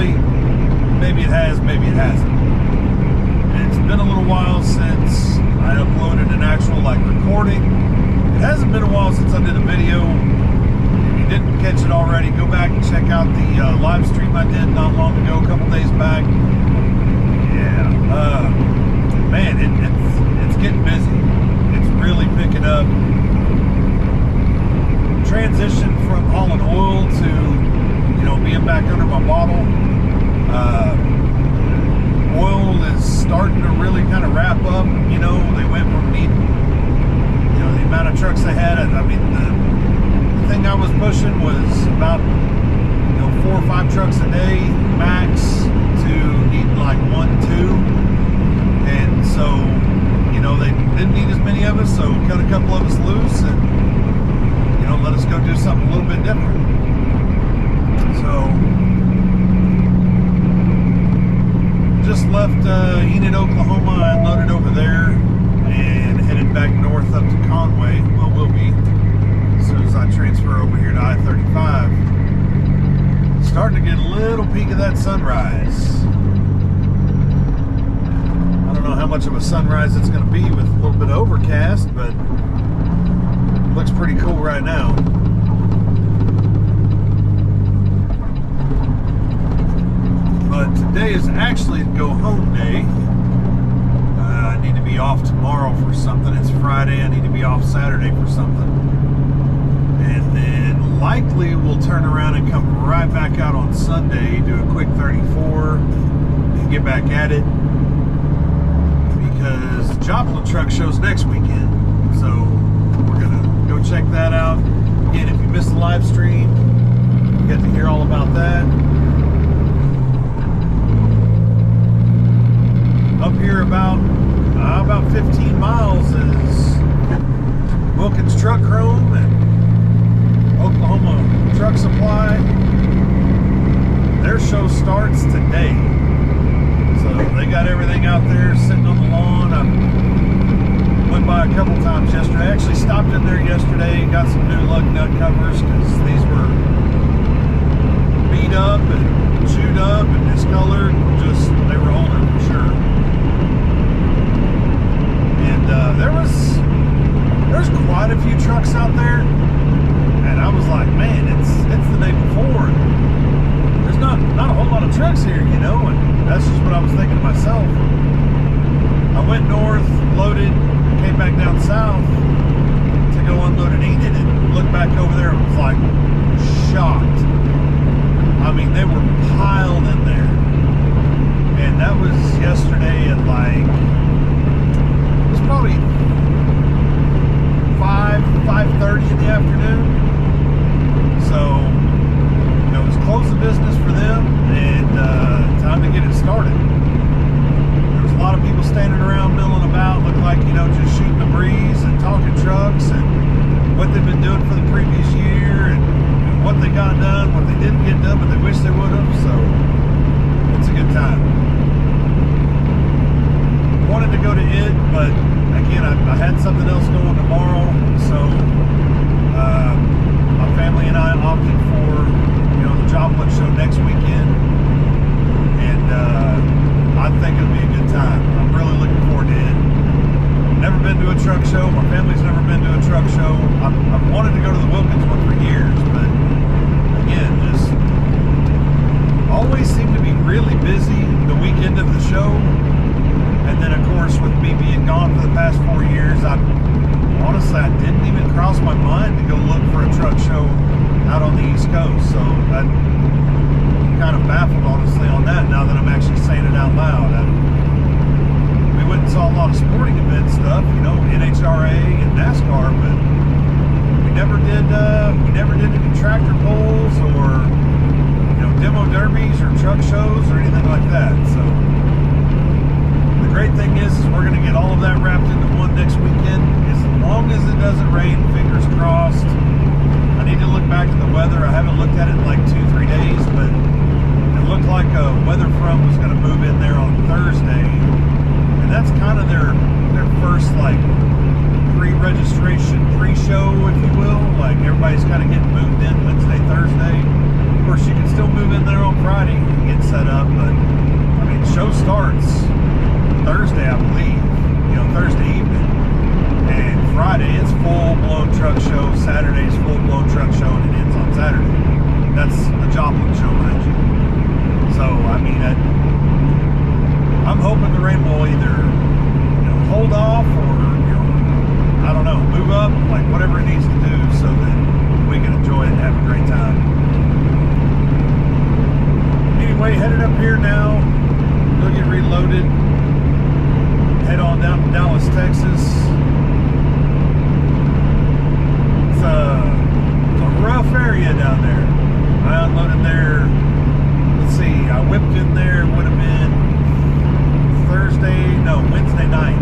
honestly, maybe it has, maybe it hasn't. It's been a little while since I uploaded an actual recording. It hasn't been a while since I did a video. If you didn't catch it already, go back and check out the live stream I did not long ago, a couple days back. Yeah, man, it's getting busy. It's really picking up. Transition from hauling oil to, being back under my bottle. Oil is starting to really kind of wrap up. They went from needing, the amount of trucks they had. I mean, the thing I was pushing was about, 4 or 5 trucks a day max to needing like 1, 2. And so, they didn't need as many of us, so cut a couple of us loose and, let us go do something a little bit different. So, just left Enid, Oklahoma. I unloaded over there and headed back north up to Conway. Well, will be as soon as I transfer over here to I-35. Starting to get a little peek of that sunrise. I don't know how much of a sunrise it's going to be with a little bit of overcast, but looks pretty cool right now. But today is actually go home day. I need to be off tomorrow for something. It's Friday. I need to be off Saturday for something. And then likely we'll turn around and come right back out on Sunday, do a quick 34 and get back at it. Because the Joplin truck show's next weekend. So we're going to go check that out. Again, if you missed the live stream, you get to hear all about that. Up here about 15 miles is Wilkins Truck Chrome and Oklahoma Truck Supply. Their show starts today. So they got everything out there sitting on the lawn. I went by a couple times yesterday. I actually stopped in there yesterday and got some new lug nut covers because these were beat up and chewed up and discolored. They were older for sure. And there's quite a few trucks out there, and I was like, man, it's the day before. There's not a whole lot of trucks here, and that's just what I was thinking to myself. I went north, loaded, came back down south to go unload an Enid, and looked back over there and was like shocked. I mean, they were piled in there. And that was yesterday at it was probably 5:30 in the afternoon. So, it was close of business for them and time to get it started. There was a lot of people standing around milling about, looked like, just shooting the breeze and talking trucks and what they've been doing for the previous year and what they got done, what they didn't get done, but they wish they would have. So, it's a good time. Wanted to go to it, but again, I had something else going tomorrow, so my family and I opted for the Joplin show next weekend, and I think it'll be a good time. I'm really looking forward to it. Never been to a truck show. My family's never been to a truck show. I've wanted to go to the Wilkins one for years, but again, just always seem to be really busy the weekend of the show. And then, of course, with me being gone for the past 4 years, I didn't even cross my mind to go look for a truck show out on the East Coast. So I'm kind of baffled, honestly, on that now that I'm actually saying it out loud. We went and saw a lot of sporting event stuff, NHRA and NASCAR, but we never did any tractor pulls or demo derbies or truck shows or anything like that. So. The great thing is we're going to get all of that wrapped into one next weekend. As long as it doesn't rain, fingers crossed. I need to look back at the weather. I haven't looked at it in like 2-3 days, but it looked like a weather front was going to move in there on Thursday. And that's kind of their first pre-registration, pre-show, if you will. Everybody's kind of getting moved in Wednesday, Thursday. Of course, you can still move in there on Friday and get set rain will either, hold off or, I don't know, move up, like whatever it needs to do so that we can enjoy it and have a great time. Anyway, headed up here now, go get reloaded, head on down to Dallas, Texas. It's a rough area down there. I unloaded there, let's see, I whipped in there, would have been Wednesday night.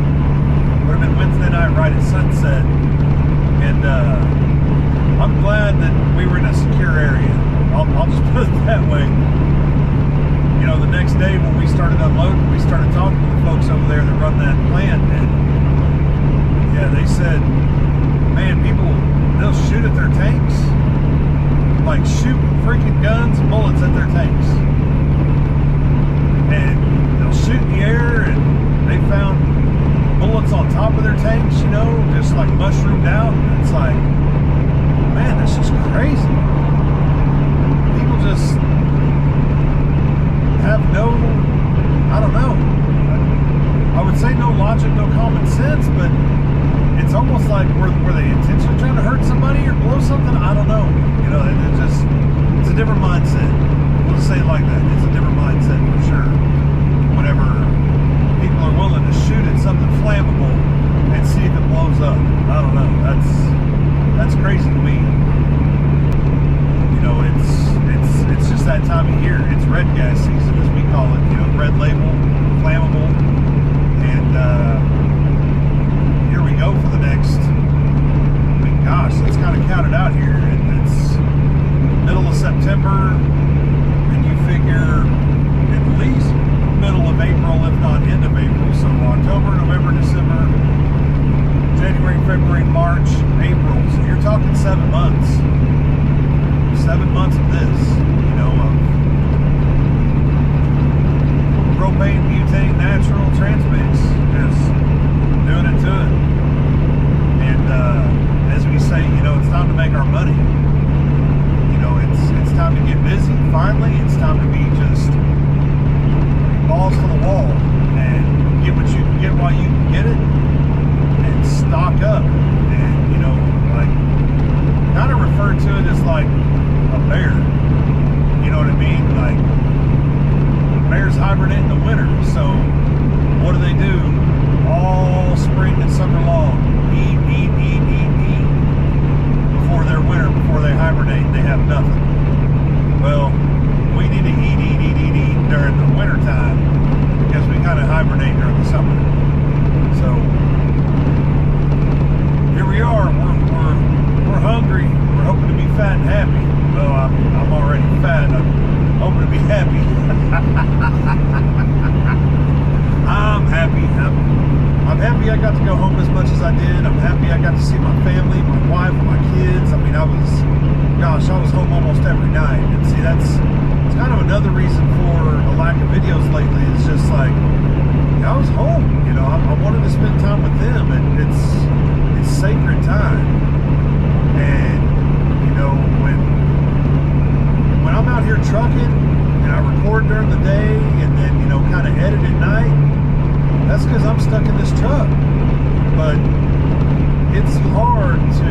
Would have been Wednesday night right at sunset. And I'm glad that we were in a secure area. I'll just put it that way. The next day when we started unloading, we started talking to the folks over there that run that plant, and yeah, they said, man, people, they'll shoot at their tanks, like shoot freaking guns and bullets at their tanks, and they'll shoot in the air, and they found bullets on top of their tanks, just like mushroomed out. And it's like, man, that's just crazy. People just have no, I don't know, I would say no logic, no common sense, but it's almost like were they intentionally trying to hurt somebody or blow something? I don't know. It's a different mindset. We'll just say it like that. It's a different mindset for sure. Whenever people are willing to shoot at something flammable and see if it blows up, I don't know. That's crazy to me. It's just that time of year. It's red gas season, as we call it. Red label, flammable, and here we go for the next. Gosh, let's kind of count it out here. It's middle of September, and you figure at least middle of April, if not end of April. So October, November, December, January, February, March, April. So you're talking 7 months. 7 months of this, of propane, butane, natural transmix, just doing it to it. And as we say, it's time to make our money. It's time to get busy. Finally, it's time to be just balls to the wall and get what you can get while you can get it, and stock up. And kind of refer to it as like a bear. You know what I mean? Like, bears hibernate in the winter. So what do? All spring and summer long, eat before their winter, before they hibernate, they have nothing. Well, we need to eat during the winter time, because we kind of hibernate during the summer. So here we are. We're hungry. We're hoping to be fat and happy. Well, I'm already fat. I'm hoping to be happy. I'm happy. I'm happy I got to go home as much as I did. I'm happy I got to see my family, my wife, my kids. I mean, I was home almost every night. And see, it's kind of another reason for a lack of videos lately. It's just like, I was home. I wanted to spend time with them, and it's sacred time. And when I'm out here trucking and I record during the day and then kind of edit at night, that's because I'm stuck in this truck. But it's hard to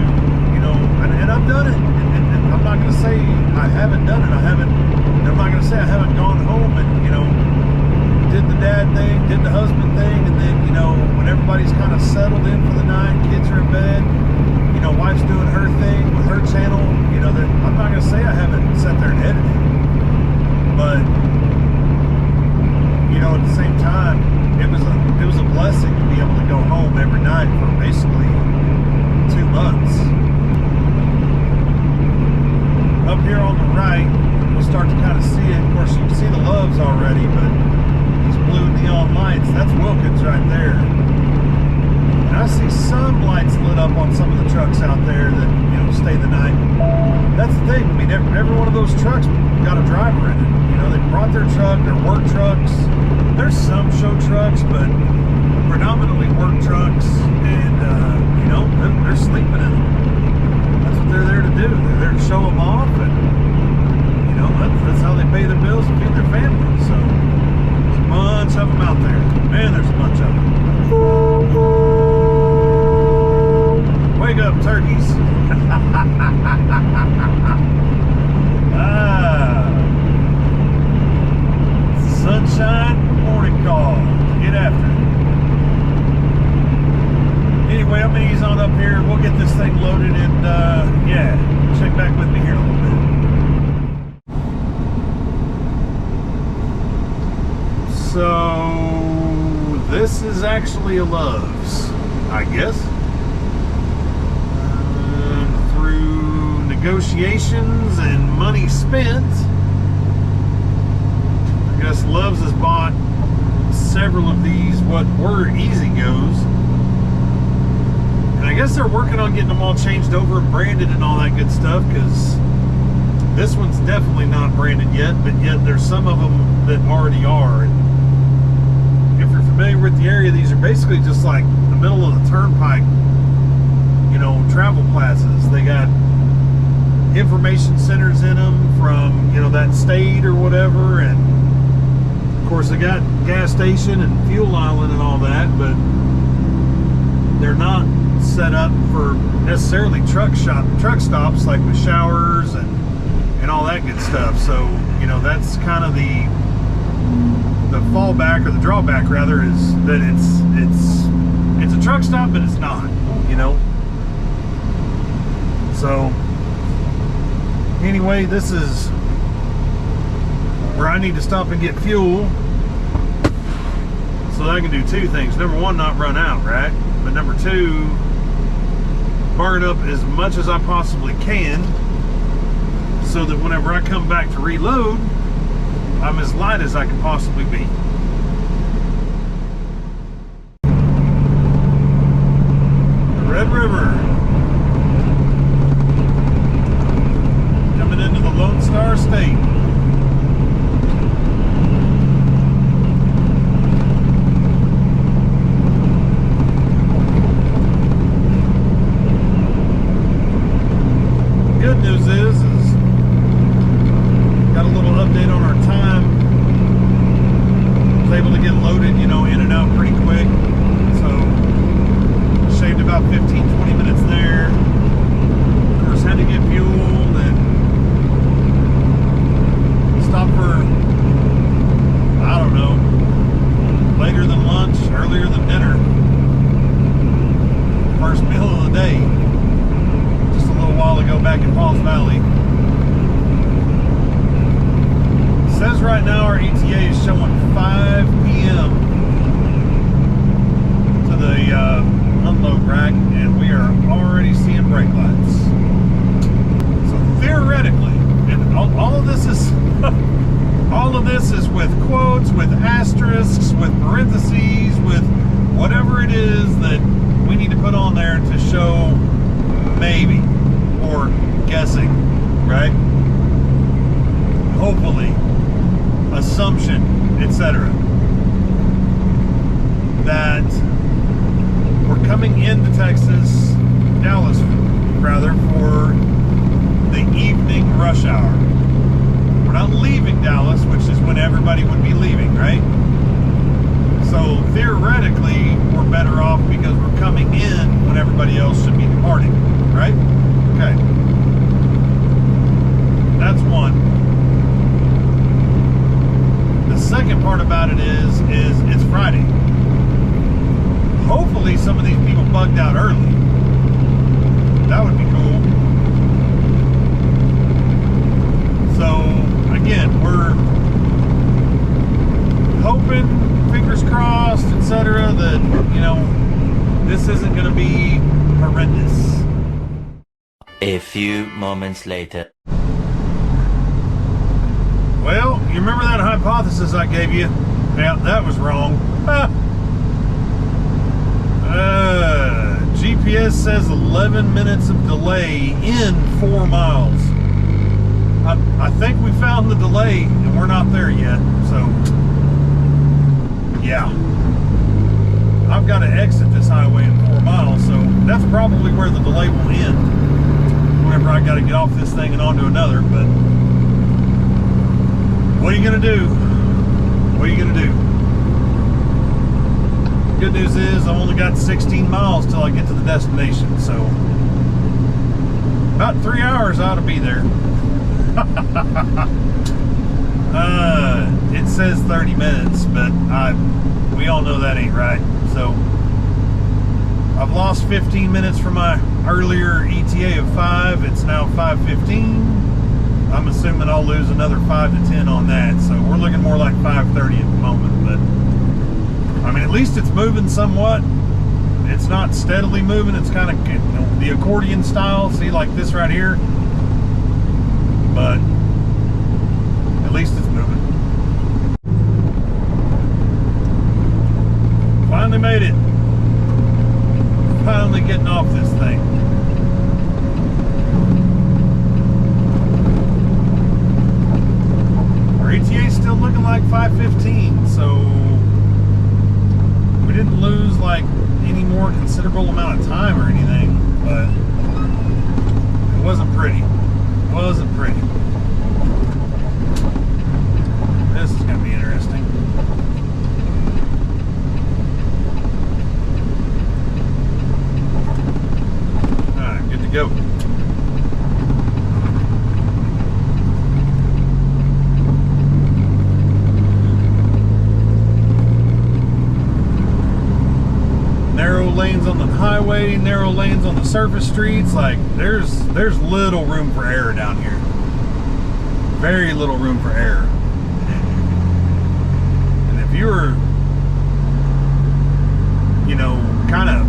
and I've done it, and I'm not going to say I haven't done it. I'm not going to say I haven't gone home and did the dad thing, did the husband thing, and then when everybody's kind of settled in for the night, kids are in bed, wife's doing her thing with her channel, I'm not going to say I haven't sat there and edited, but at the same time, it was a blessing to be able to go home every night for basically 2 months. Up here on the right, we'll start to kind of see it. Of course, you can see the Loves already, but these blue neon lights, that's Wilkins right there. And I see some lights lit up on some of the trucks out there that, stay the night. That's the thing. I mean, every one of those trucks got a driver in it. They brought their truck, their work trucks. There's some show trucks, but predominantly work trucks. And, they're sleeping in them. That's what they're there to do. They're there to show them off, and, that's how they pay their bills and feed their families. So, there's a bunch of them out there. Man, there's here. We'll get this thing loaded and yeah, check back with me here in a little bit. So this is actually a Love's, I guess. Through negotiations and money spent, I guess Love's has bought several of these what were Easy Goes, and I guess they're working on getting them all changed over and branded and all that good stuff, because this one's definitely not branded yet, but yet there's some of them that already are. And if you're familiar with the area, these are basically just like the middle of the turnpike, you know, travel plazas. They got information centers in them from, you know, that state or whatever, and of course they got gas station and fuel island and all that, but they're not set up for necessarily truck stops like with showers and all that good stuff. So, you know, that's kind of the fallback, or the drawback rather, is that it's a truck stop, but it's not, you know. So anyway, this is where I need to stop and get fuel so that I can do two things. Number one, not run out, right? But number two, burn up as much as I possibly can so that whenever I come back to reload, I'm as light as I can possibly be. The Red River. Coming into the Lone Star State. Good news is got a little update on our time. Was able to get loaded, you know, in and out pretty quick. So shaved about 15-20 minutes there. Of course, had to get fuel and stop for, I don't know, later than lunch, earlier than dinner. First meal of the day. Just a little while ago back in Pauls Valley. It says right now our ETA is showing 5 p.m. to the unload rack, and we are already seeing brake lights. So theoretically, and all of this is all of this is with quotes, with asterisks, with parentheses, with whatever it is that we need to put on there to show maybe or guessing, right? Hopefully, assumption, etc. That we're coming into Texas, Dallas rather, for the evening rush hour. We're not leaving Dallas, which is when everybody would be leaving, right? So theoretically, we're better off because we're coming in when everybody else should be departing, right? Okay. That's one. The second part about it is it's Friday. Hopefully some of these people bugged out early. That would be cool. So again, we're hoping, fingers crossed, etc., that, you know, this isn't going to be horrendous. A few moments later. Well, you remember that hypothesis I gave you? Yeah, that was wrong. GPS says 11 minutes of delay in 4 miles. I think we found the delay, and we're not there yet, so yeah. I've got to exit this highway in 4 miles, so that's probably where the delay will end whenever I got to get off this thing and onto another. But what are you going to do? What are you going to do? Good news is I've only got 16 miles till I get to the destination, so about 3 hours I ought to be there. It says 30 minutes, but we all know that ain't right. So I've lost 15 minutes from my earlier ETA of 5. It's now 5:15. I'm assuming I'll lose another 5 to 10 on that. So we're looking more like 5:30 at the moment. But I mean, at least it's moving somewhat. It's not steadily moving. It's kind of, you know, the accordion style. See, like this right here. But at least it's moving. Finally made it. Finally getting off this thing. Our ETA is still looking like 5:15, so we didn't lose like any more considerable amount of time or anything, but it wasn't pretty. It wasn't pretty. This is going to be interesting. Alright, good to go. Narrow lanes on the highway, narrow lanes on the surface streets. Like there's little room for error down here. Very little room for error. And if you're, you know, kind of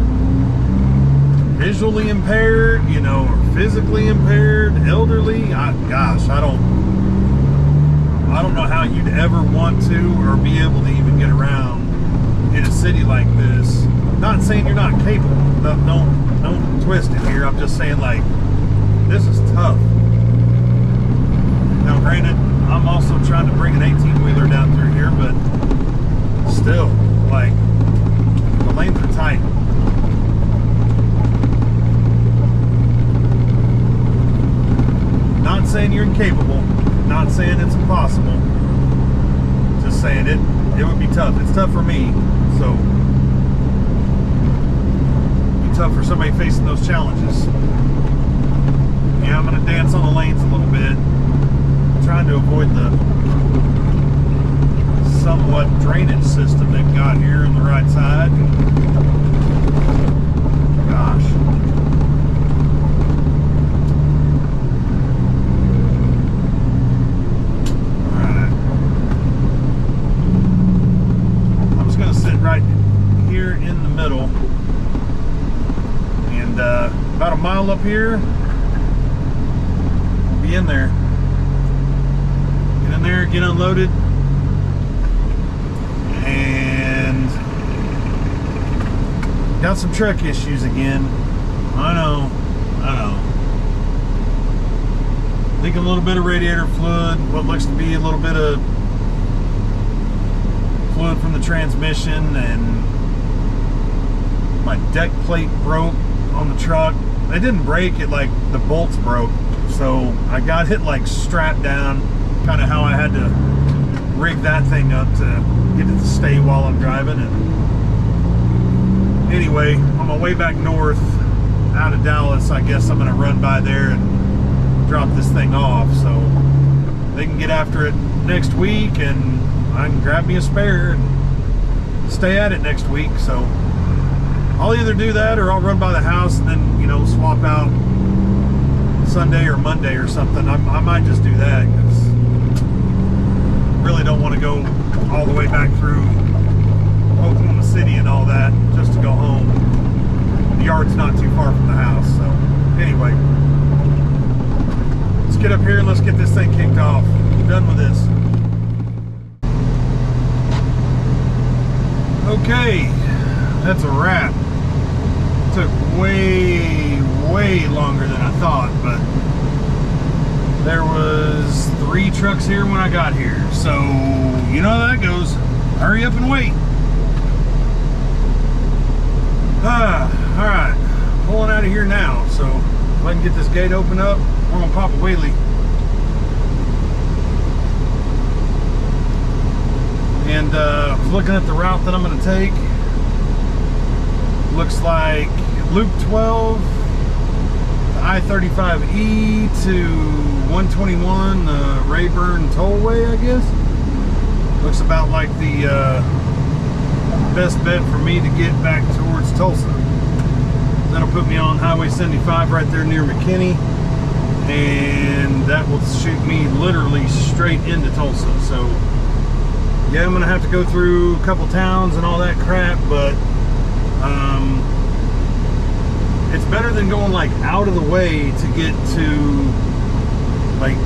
visually impaired, you know, or physically impaired, elderly, gosh, I don't know how you'd ever want to or be able to even get around in a city like this. Not saying you're not capable. Don't twist it here. I'm just saying, like, this is tough. Now, granted, I'm also trying to bring an 18-wheeler down through here, but still, like, the lanes are tight. Not saying you're incapable. Not saying it's impossible. Just saying it would be tough. It's tough for me, so tough for somebody facing those challenges. Yeah, I'm going to dance on the lanes a little bit, trying to avoid the somewhat drainage system they've got here on the right side. Gosh. Alright. I'm just going to sit right here in the middle. About a mile up here, we'll be in there. Get in there, get unloaded, and got some truck issues again. I know. Leaking a little bit of radiator fluid, what looks to be a little bit of fluid from the transmission, and my deck plate broke on the truck. They didn't break it, like the bolts broke, so I got it like strapped down, kind of how I had to rig that thing up to get it to stay while I'm driving. And anyway, on my way back north out of Dallas, I guess I'm gonna run by there and drop this thing off so they can get after it next week, and I can grab me a spare and stay at it next week. So I'll either do that or I'll run by the house and then, you know, swap out Sunday or Monday or something. I might just do that because I really don't want to go all the way back through Oklahoma City and all that just to go home. The yard's not too far from the house. So anyway, let's get up here and let's get this thing kicked off. I'm done with this. Okay, that's a wrap. Took way longer than I thought, but there was 3 trucks here when I got here, so you know how that goes. Hurry up and wait. Alright, pulling out of here now, so if I can get this gate open up, we're gonna pop a wheelie. And I was looking at the route that I'm gonna take. Looks like Loop 12, the I-35E to 121, the Rayburn Tollway, I guess. Looks about like the best bet for me to get back towards Tulsa. That'll put me on Highway 75 right there near McKinney, and that will shoot me literally straight into Tulsa. So yeah, I'm gonna have to go through a couple towns and all that crap, but it's better than going like out of the way to get to like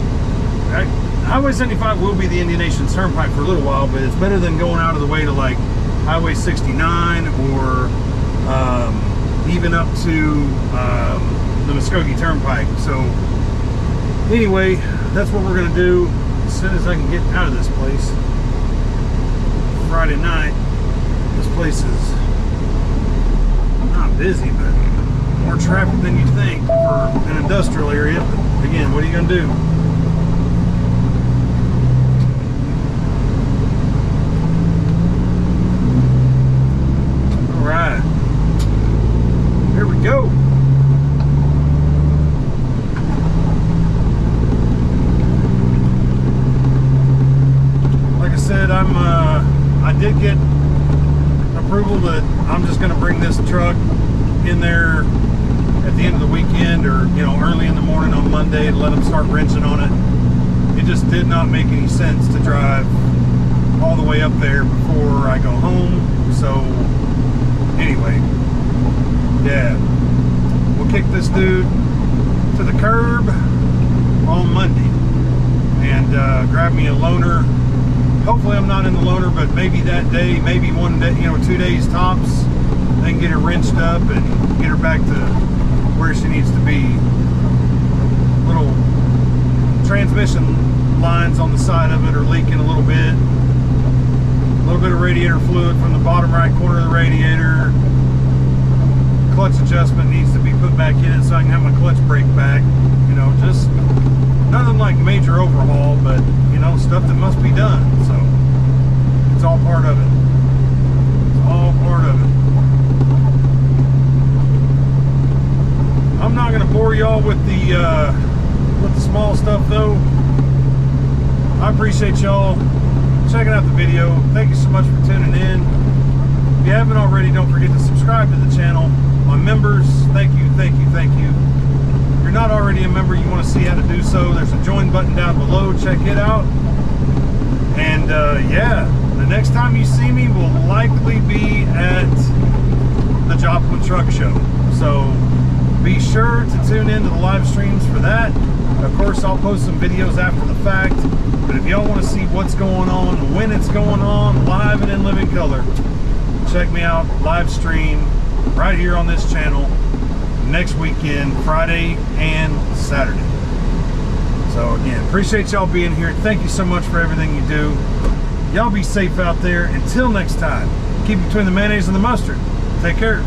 Highway 75 will be the Indian Nations Turnpike for a little while, but it's better than going out of the way to like Highway 69 or even up to the Muskogee Turnpike. So anyway, that's what we're gonna do as soon as I can get out of this place. Friday night, this place is not busy, but more traffic than you'd think for an industrial area. But again, what are you gonna do? All right, here we go. Like I said, I did get approval that I'm just going to bring this truck in there at the end of the weekend, or early in the morning on Monday, to let them start wrenching on it. It just did not make any sense to drive all the way up there before I go home. So anyway, yeah, we'll kick this dude to the curb on Monday and grab me a loaner. Hopefully I'm not in the loaner, but maybe that day, maybe one day, 2 days tops, then get her wrenched up and get her back to where she needs to be. Little transmission lines on the side of it are leaking a little bit. A little bit of radiator fluid from the bottom right corner of the radiator. Clutch adjustment needs to be put back in it so I can have my clutch brake back. Just nothing like major overhaul, but stuff that must be done. So it's all part of it. It's all part of it. I'm not going to bore y'all with the small stuff though. I appreciate y'all checking out the video. Thank you so much for tuning in. If you haven't already, don't forget to subscribe to the channel. My members, thank you, thank you, thank you. If you're not already a member, you want to see how to do so, there's a join button down below. Check it out. And yeah, the next time you see me will likely be at the Joplin Truck Show. So be sure to tune in to the live streams for that. Of course, I'll post some videos after the fact, but if y'all want to see what's going on, when it's going on, live and in living color, check me out, live stream right here on this channel next weekend, Friday and Saturday. So again, appreciate y'all being here. Thank you so much for everything you do. Y'all be safe out there. Until next time, keep it between the mayonnaise and the mustard. Take care.